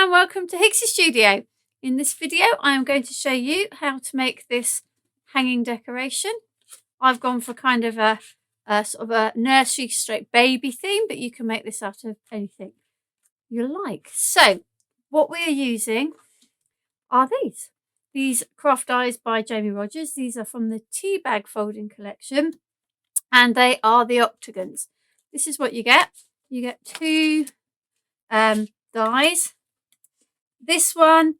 and welcome to Hixxy Studio. In this video I am going to show you how to make this hanging decoration. I've gone for kind of a sort of a nursery straight baby theme, but you can make this out of anything you like. So what we are using are these craft dies by Jamie Rogers. These are from the tea bag folding collection and they are the Octagons. This is what you get. You get two dies. This one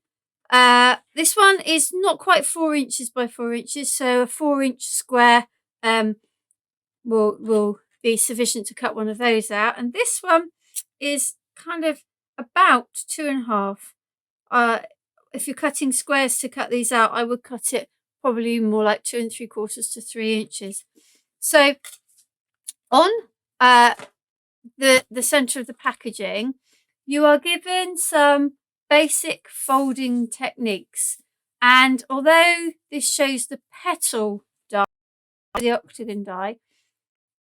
is not quite 4 inches by 4 inches, so a 4-inch square will be sufficient to cut one of those out. And this one is kind of about 2.5. If you're cutting squares to cut these out, I would cut it probably more like 2 3/4 to 3 inches. So on the center of the packaging, you are given some basic folding techniques, and although this shows the petal die, the Octagon die,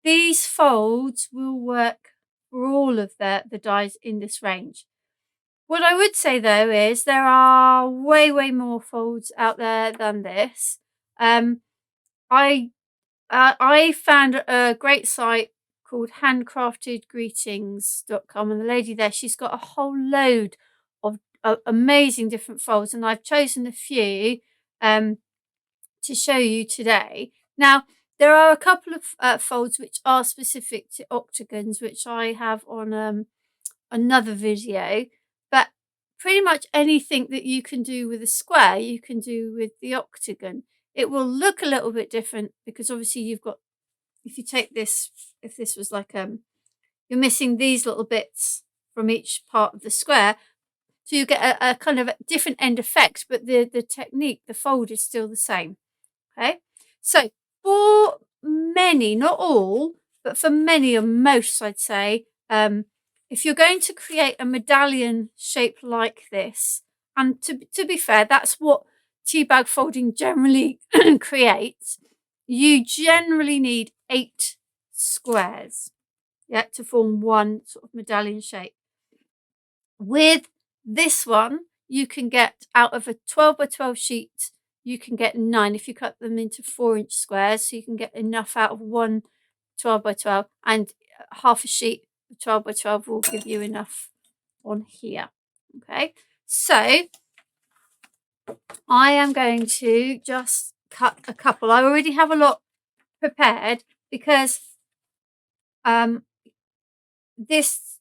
these folds will work for all of the dies in this range. What I would say though is there are way more folds out there than this. I found a great site called handcraftedgreetings.com, and the lady there, she's got a whole load of amazing different folds, and I've chosen a few to show you today. Now there are a couple of folds which are specific to octagons, which I have on another video, but pretty much anything that you can do with a square you can do with the octagon. It will look a little bit different because obviously you've got, if you take this, if this was like you're missing these little bits from each part of the square, so you get a kind of a different end effect, but the technique, the fold is still the same. Okay, so for many, not all, but for many or most, I'd say, if you're going to create a medallion shape like this, and to be fair, that's what tea bag folding generally creates, you generally need 8 squares, yeah, to form one sort of medallion shape. With this one, you can get out of a 12 by 12 sheet, you can get 9 if you cut them into 4-inch squares, so you can get enough out of one 12 by 12, and half a sheet of 12 by 12 will give you enough on here. Okay, so I am going to just cut a couple. I already have a lot prepared because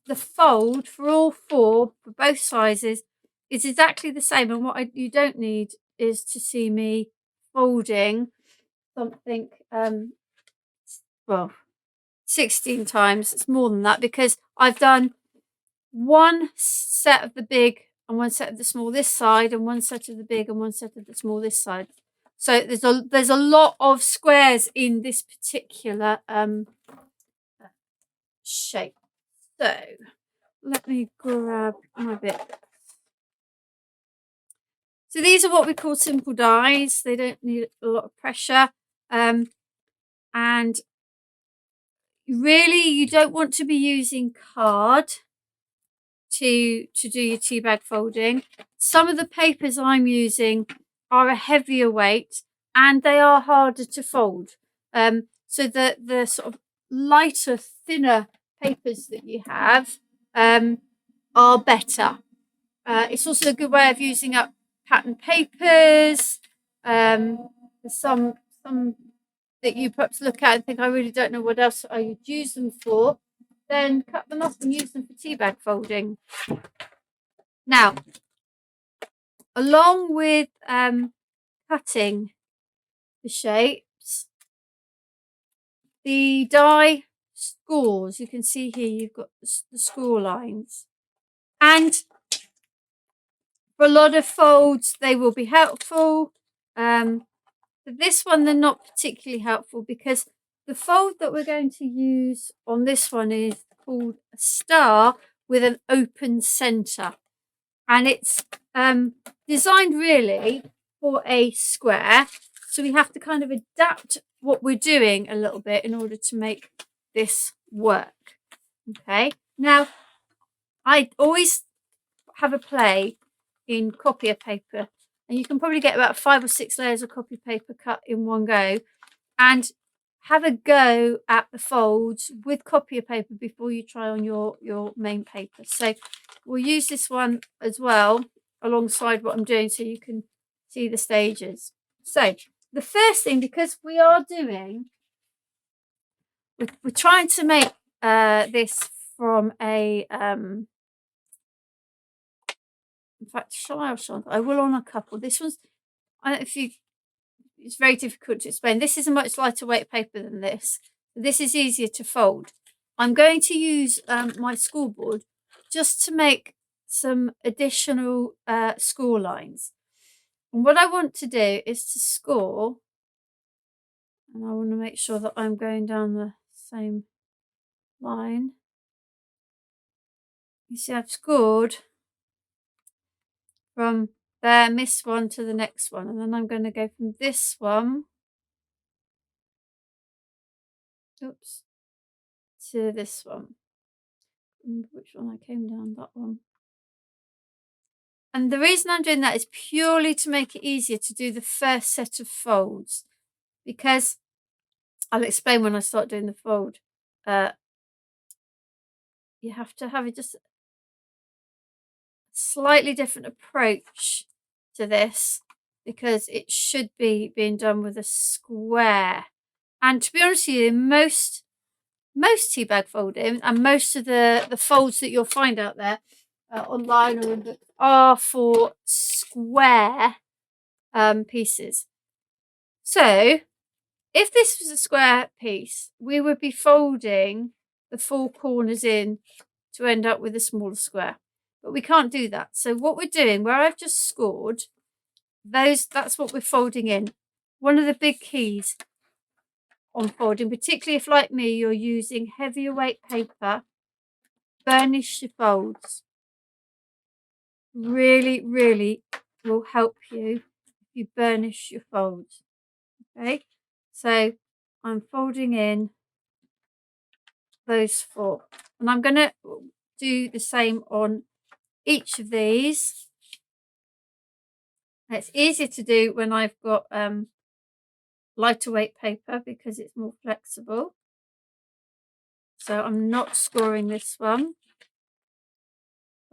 the fold for all 4 for both sizes is exactly the same, and what you don't need is to see me folding something well 16 times. It's more than that because I've done one set of the big and one set of the small this side, and one set of the big and one set of the small this side. So there's a lot of squares in this particular shape. So let me grab my bit. So these are what we call simple dies. They don't need a lot of pressure, and really you don't want to be using card to do your tea bag folding. Some of the papers I'm using are a heavier weight and they are harder to fold. So the sort of lighter, thinner papers that you have are better. It's also a good way of using up pattern papers. There's some that you perhaps look at and think, I really don't know what else I would use them for. Then cut them off and use them for tea bag folding. Now, along with cutting the shapes, the die scores, you can see here you've got the score lines, and for a lot of folds they will be helpful. For this one they're not particularly helpful because the fold that we're going to use on this one is called a star with an open center, and it's designed really for a square, so we have to kind of adapt what we're doing a little bit in order to make this work. Okay, now I have a play in copier paper, and you can probably get about 5 or 6 layers of copy paper cut in one go, and have a go at the folds with copier paper before you try on your main paper. So we'll use this one as well alongside what I'm doing so you can see the stages. So the first thing, because we are doing, we're trying to make this from a in fact, shall I or shan't I will on a couple. This one's, I don't know if you, it's very difficult to explain. This is a much lighter weight paper than this. This is easier to fold. I'm going to use my school board just to make some additional score lines. And what I want to do is to score, and I want to make sure that I'm going down the same line. You see, I've scored from there, missed one to the next one, and then I'm going to go from this one, oops, to this one. Which one I came down? That one. And the reason I'm doing that is purely to make it easier to do the first set of folds, because I'll explain when I start doing the fold. You have to have just a slightly different approach to this, because it should be being done with a square. And to be honest with you, most tea bag folding and most of the folds that you'll find out there online or in books are for square pieces. So if this was a square piece, we would be folding the 4 corners in to end up with a smaller square, but we can't do that. So what we're doing, where I've just scored those, that's what we're folding in. One of the big keys on folding, particularly if, like me, you're using heavier weight paper, burnish your folds. Really, really will help you if you burnish your folds. Okay, so I'm folding in those 4, and I'm going to do the same on each of these. It's easier to do when I've got lighter weight paper because it's more flexible. So I'm not scoring this one.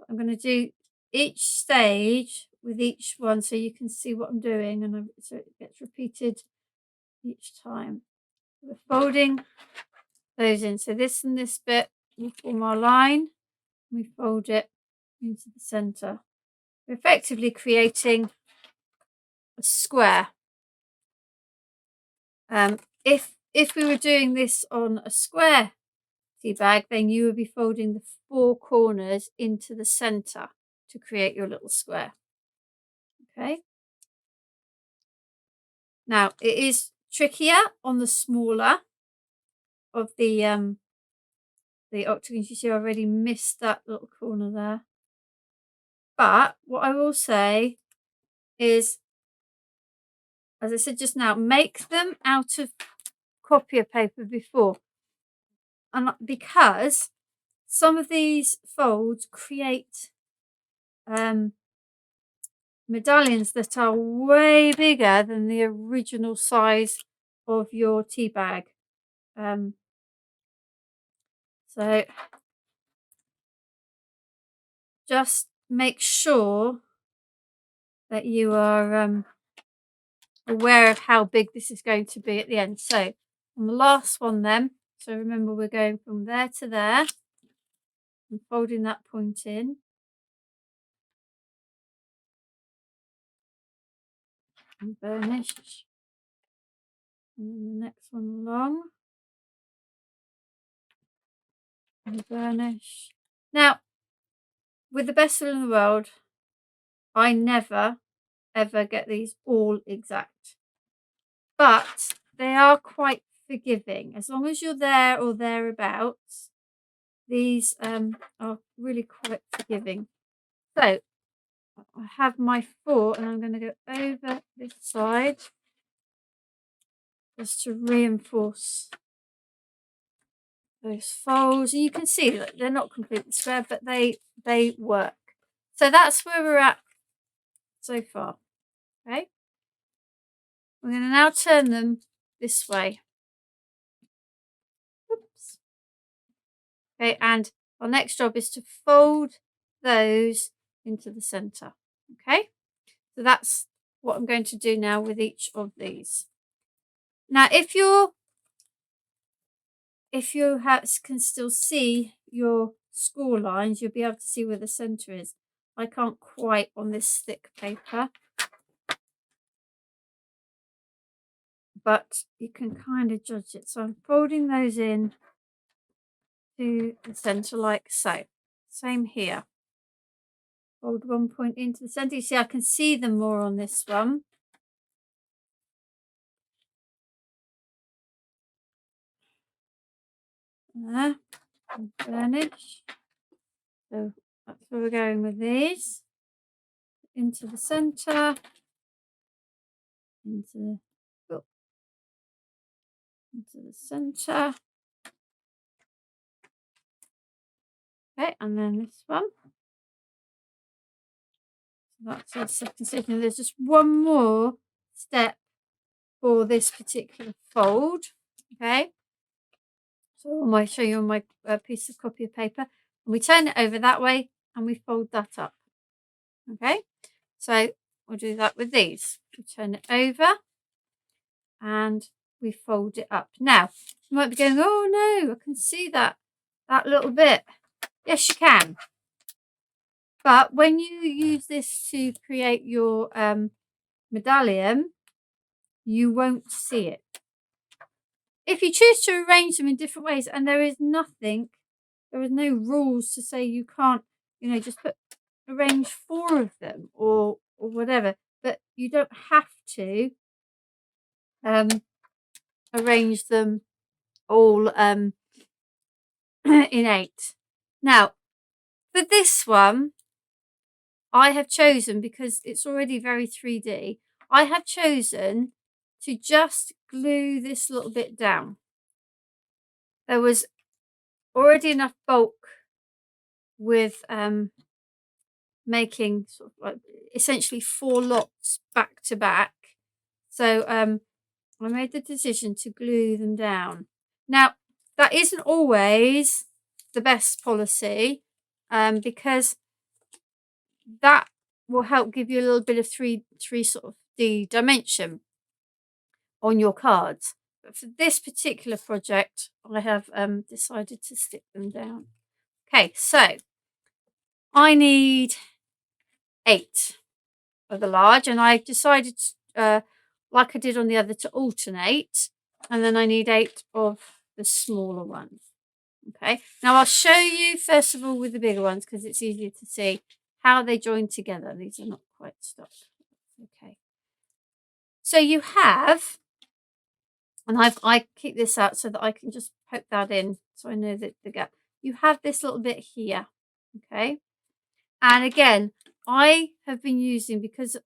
I'm going to do each stage with each one so you can see what I'm doing, and so it gets repeated each time. We're folding those in. So this and this bit will form our line. We fold it into the centre. We're effectively creating a square. If we were doing this on a square tea bag, then you would be folding the 4 corners into the centre to create your little square. Okay. Now it is trickier on the smaller of the octagons. You see, I already missed that little corner there. But what I will say is, as I said just now, make them out of copier paper before, and because some of these folds create medallions that are way bigger than the original size of your tea bag. So just make sure that you are aware of how big this is going to be at the end. So on the last one then, so remember we're going from there to there and folding that point in. And burnish. And then the next one along. And burnish. Now, with the best will in the world, I never ever get these all exact, but they are quite forgiving as long as you're there or thereabouts. These are really quite forgiving. So I have my 4, and I'm going to go over this side just to reinforce those folds. And you can see that they're not completely square, but they work. So that's where we're at so far. Okay. We're going to now turn them this way. Oops. Okay, and our next job is to fold those into the center. Okay, so that's what I'm going to do now with each of these. Now, if you can still see your score lines, you'll be able to see where the center is. I can't quite on this thick paper, but you can kind of judge it. So I'm folding those in to the center like so. Same here. Fold one point into the center. You see, I can see them more on this one. There, and burnish. So that's where we're going with these. Into the center. Into the center. Okay, and then this one. So that's our second stitching. There's just one more step for this particular fold. Okay. So I might show you on my piece of copy of paper. And we turn it over that way and we fold that up. Okay. So we'll do that with these. We turn it over and we fold it up. Now, you might be going, oh no, I can see that little bit. Yes, you can. But when you use this to create your medallion, you won't see it. If you choose to arrange them in different ways, and there is no rules to say you can't, just arrange 4 of them or whatever, but you don't have to arrange them all in 8. Now, for this one, I have chosen, because it's already very 3D, I have chosen to just glue this little bit down. There was already enough bulk with making sort of like essentially 4 lots back to back. So I made the decision to glue them down. Now, that isn't always the best policy because that will help give you a little bit of three sort of D dimension on your cards. But for this particular project, I have decided to stick them down. Okay, so I need 8 of the large, and I decided, like I did on the other, to alternate, and then I need 8 of the smaller ones. Okay, now I'll show you first of all with the bigger ones because it's easier to see how they join together. These are not quite stuck. Okay, so you have, and I keep this out so that I can just poke that in so I know that the gap. You have this little bit here, okay, and again I have been using, because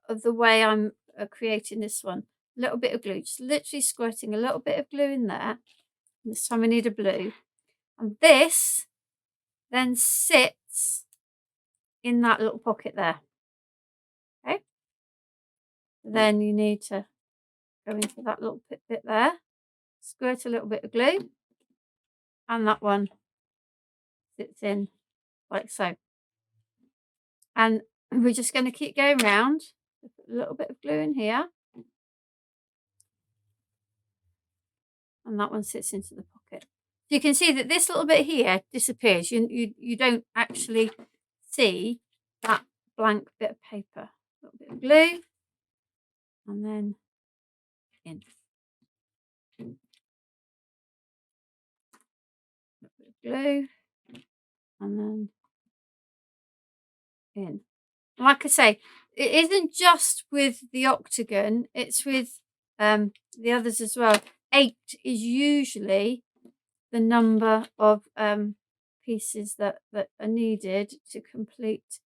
of the way I'm creating this one, a little bit of glue, just literally squirting a little bit of glue in there. And this time I need a blue, and this then sits in that little pocket there. Okay, then you need to go into that little bit there, squirt a little bit of glue, and that one sits in like so. And we're just going to keep going round. Put a little bit of glue in here, and that one sits into the pocket. You can see that this little bit here disappears. You don't actually see that blank bit of paper. A little bit of glue, and then in. A little bit of glue, and then in. Like I say, it isn't just with the Octagon, it's with the others as well. 8 is usually the number of pieces that are needed to complete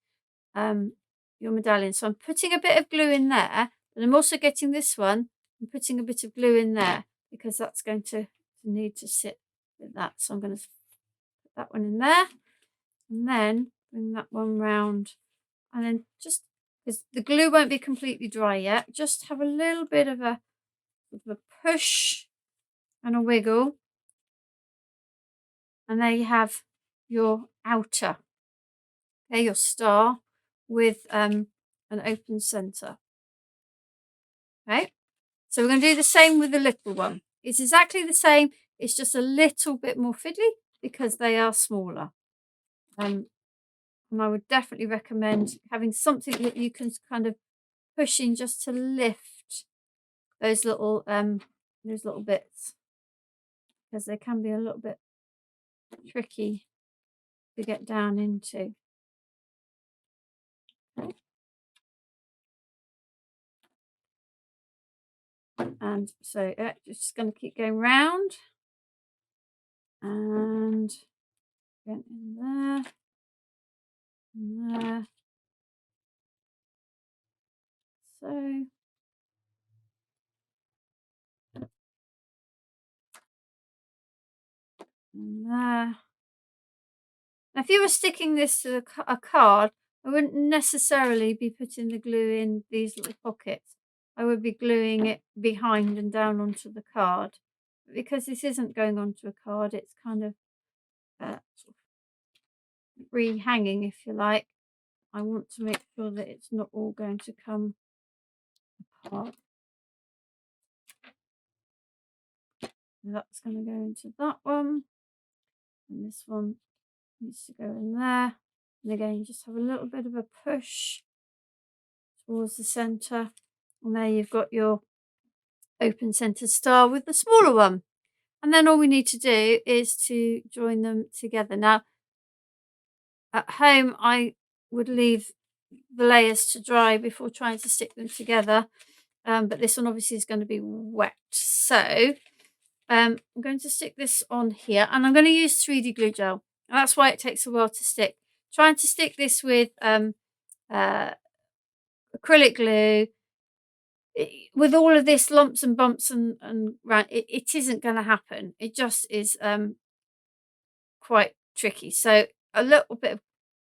your medallion. So I'm putting a bit of glue in there, but I'm also getting this one and putting a bit of glue in there because that's going to need to sit with that. So I'm going to put that one in there and then bring that one round, and then just because the glue won't be completely dry yet, just have a little bit of a push and a wiggle, and there you have your outer, okay, your star with an open center. Okay, so we're going to do the same with the little one. It's exactly the same, it's just a little bit more fiddly because they are smaller. And I would definitely recommend having something that you can kind of push in just to lift those little bits, because they can be a little bit tricky to get down into. Okay. And so just going to keep going round and get in there and there. So and there. Now, if you were sticking this to a card, I wouldn't necessarily be putting the glue in these little pockets. I would be gluing it behind and down onto the card. But because this isn't going onto a card, it's kind of sort of free hanging, if you like. I want to make sure that it's not all going to come apart. That's going to go into that one, and this one needs to go in there. And again, you just have a little bit of a push towards the center, and there you've got your open centered star with the smaller one. And then all we need to do is to join them together. Now, at home, I would leave the layers to dry before trying to stick them together, but this one obviously is going to be wet. So I'm going to stick this on here, and I'm going to use 3D glue gel. And that's why it takes a while to stick. Trying to stick this with acrylic glue, with all of this lumps and bumps and round, it isn't going to happen. It just is quite tricky. So a little bit of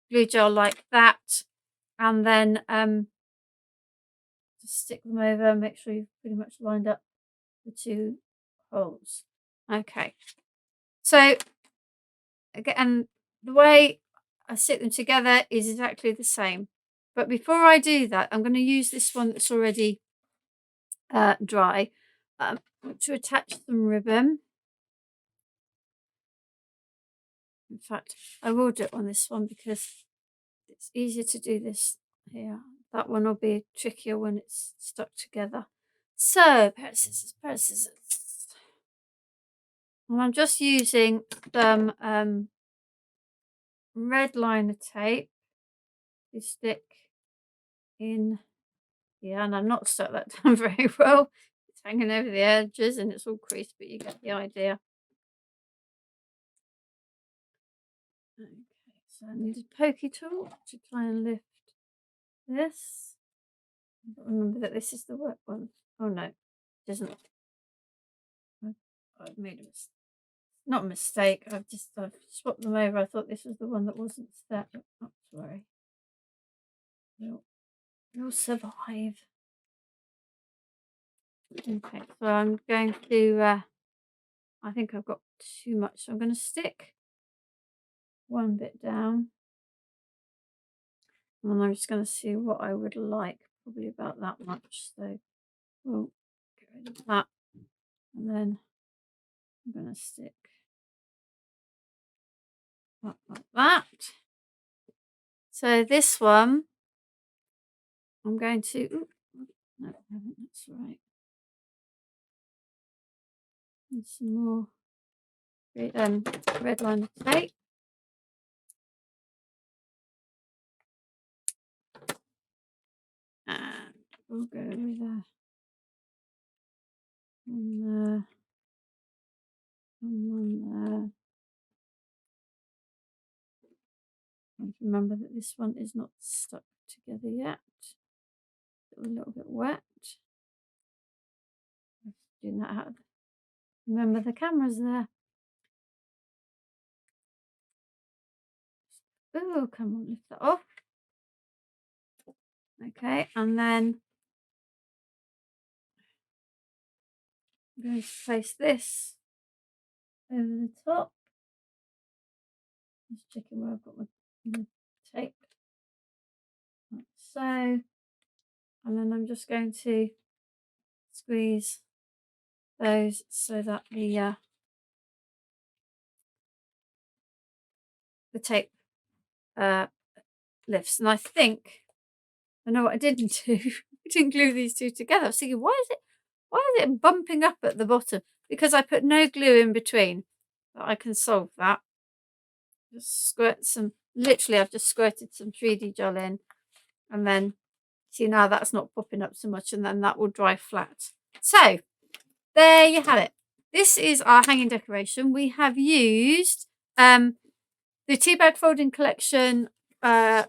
glue gel like that, and then just stick them over. Make sure you've pretty much lined up the two holes. Okay, so again, the way I stick them together is exactly the same, but before I do that, I'm going to use this one that's already dry to attach some ribbon. In fact, I will do it on this one because it's easier to do this here. That one will be trickier when it's stuck together. So, pair of scissors, pair of scissors. And I'm just using some red liner tape to stick in here, and I've not stuck that down very well. It's hanging over the edges and it's all creased, but you get the idea. Okay, so I need a pokey tool to try and lift this. Remember that this is the wet one. Oh no, it isn't. I've made a mistake. Not a mistake, I've swapped them over. I thought this was the one that wasn't set. Not to worry. You'll survive. Okay, so I'm going to, I think I've got too much, so I'm going to stick one bit down. And I'm just going to see what I would like, probably about that much. So we'll get rid of that. And then I'm going to stick that like that. So this one, I'm going to, ooh, no, I haven't, that's right. Need some more red liner tape. And we'll go with one there, and one there. And remember that this one is not stuck together yet. It's a little bit wet. Doing that out. Remember the camera's there. Oh, come on, lift that off. Okay, and then I'm going to place this over the top. Just checking where I've got my tape. Like so. And then I'm just going to squeeze those so that the tape lifts. And I think I know what I didn't do. I didn't glue these two together. I was thinking, why is it bumping up at the bottom? Because I put no glue in between. But I can solve that. Just squirt some, literally I've just squirted some 3D gel in, and then see, now that's not popping up so much, and then that will dry flat. So there you have it. This is our hanging decoration. We have used the tea bag folding collection, the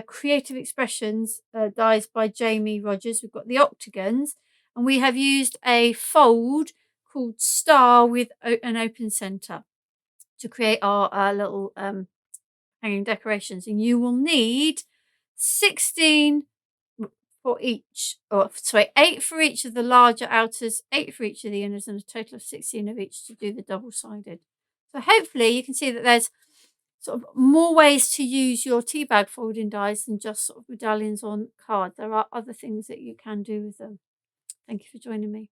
Creative Expressions dies by Jamie Rogers. We've got the Octagons, and we have used a fold called Star with an open centre to create our little hanging decorations. And you will need 16 for each, or sorry, 8 for each of the larger outers, 8 for each of the inners, and a total of 16 of each to do the double-sided. So hopefully you can see that there's sort of more ways to use your tea bag folding dies than just sort of medallions on card. There are other things that you can do with them. Thank you for joining me.